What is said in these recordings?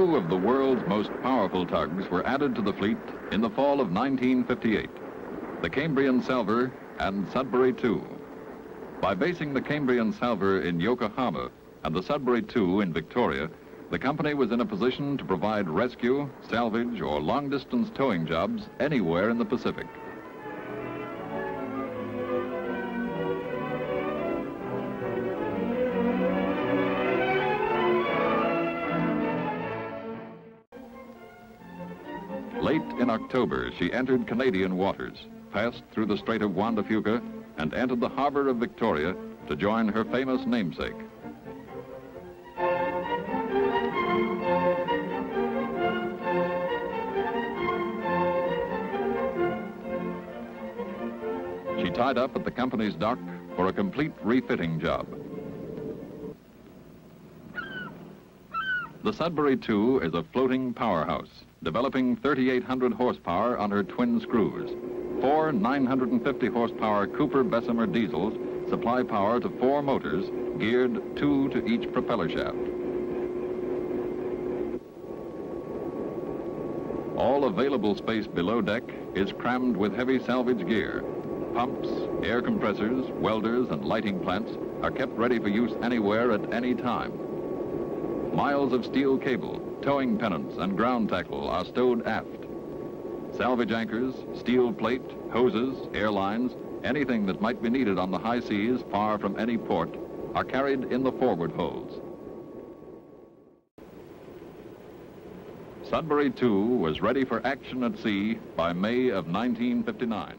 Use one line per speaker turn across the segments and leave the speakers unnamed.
Two of the world's most powerful tugs were added to the fleet in the fall of 1958, the Cambrian Salvor and Sudbury II. By basing the Cambrian Salvor in Yokohama and the Sudbury II in Victoria, the company was in a position to provide rescue, salvage, or long-distance towing jobs anywhere in the Pacific. Late in October, she entered Canadian waters, passed through the Strait of Juan de Fuca, and entered the harbor of Victoria to join her famous namesake. She tied up at the company's dock for a complete refitting job. The Sudbury II is a floating powerhouse, developing 3,800 horsepower on her twin screws. Four 950 horsepower Cooper Bessemer diesels supply power to four motors, geared 2 to each propeller shaft. All available space below deck is crammed with heavy salvage gear. Pumps, air compressors, welders, and lighting plants are kept ready for use anywhere at any time. Miles of steel cable, towing pennants, and ground tackle are stowed aft. Salvage anchors, steel plate, hoses, airlines, anything that might be needed on the high seas far from any port are carried in the forward holds. Sudbury II was ready for action at sea by May of 1959.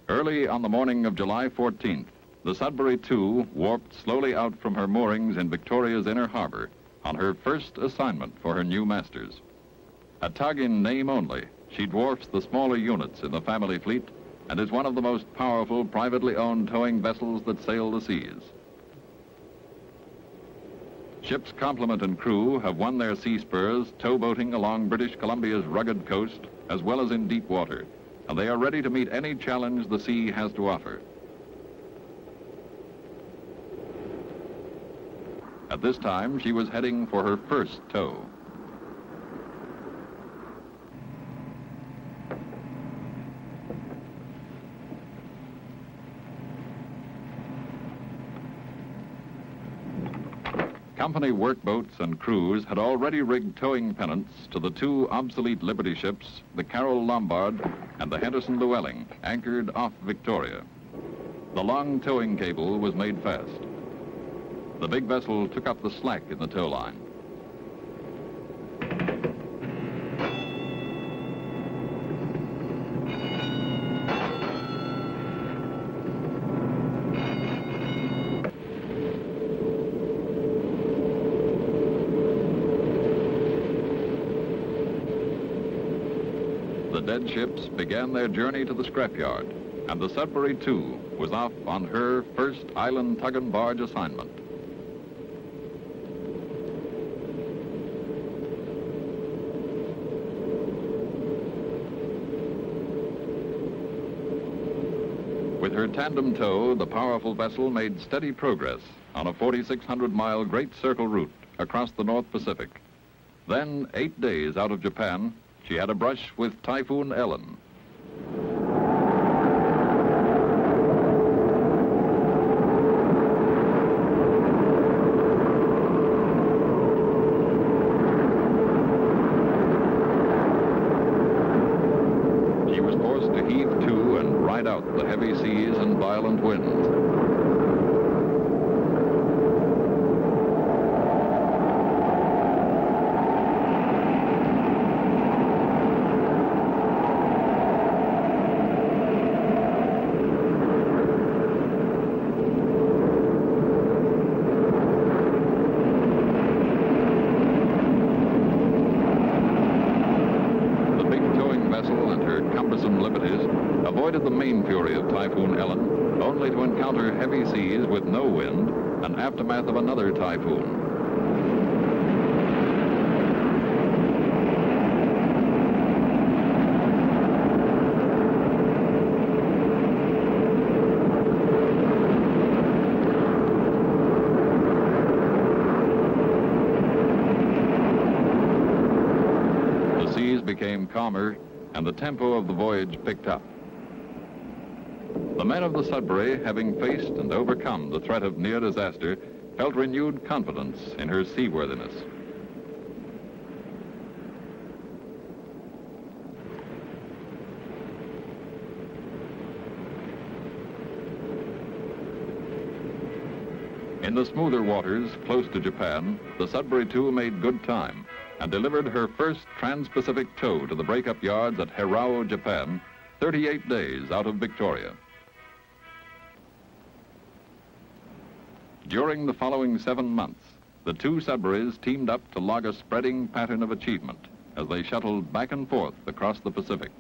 Early on the morning of July 14th, the Sudbury II warped slowly out from her moorings in Victoria's inner harbor on her first assignment for her new masters. A tug in name only, she dwarfs the smaller units in the family fleet and is one of the most powerful privately owned towing vessels that sail the seas. Ship's complement and crew have won their sea spurs towboating along British Columbia's rugged coast as well as in deep water, and they are ready to meet any challenge the sea has to offer. At this time, she was heading for her first tow. Company workboats and crews had already rigged towing pennants to the two obsolete Liberty ships, the Carole Lombard and the Henderson Luelling, anchored off Victoria. The long towing cable was made fast. The big vessel took up the slack in the tow line. The dead ships began their journey to the scrapyard, and the Sudbury II was off on her first Island Tug and Barge assignment. With her tandem tow, the powerful vessel made steady progress on a 4,600-mile Great Circle route across the North Pacific. Then, 8 days out of Japan, she had a brush with Typhoon Ellen. She was forced to heave to and ride out the heavy seas and violent winds. Avoided the main fury of Typhoon Ellen, only to encounter heavy seas with no wind, an aftermath of another typhoon. became calmer and the tempo of the voyage picked up. The men of the Sudbury, having faced and overcome the threat of near disaster, felt renewed confidence in her seaworthiness. In the smoother waters close to Japan, the Sudbury II made good time and delivered her first trans-Pacific tow to the breakup yards at Hirao, Japan, 38 days out of Victoria. During the following 7 months, the two Sudburys teamed up to log a spreading pattern of achievement as they shuttled back and forth across the Pacific.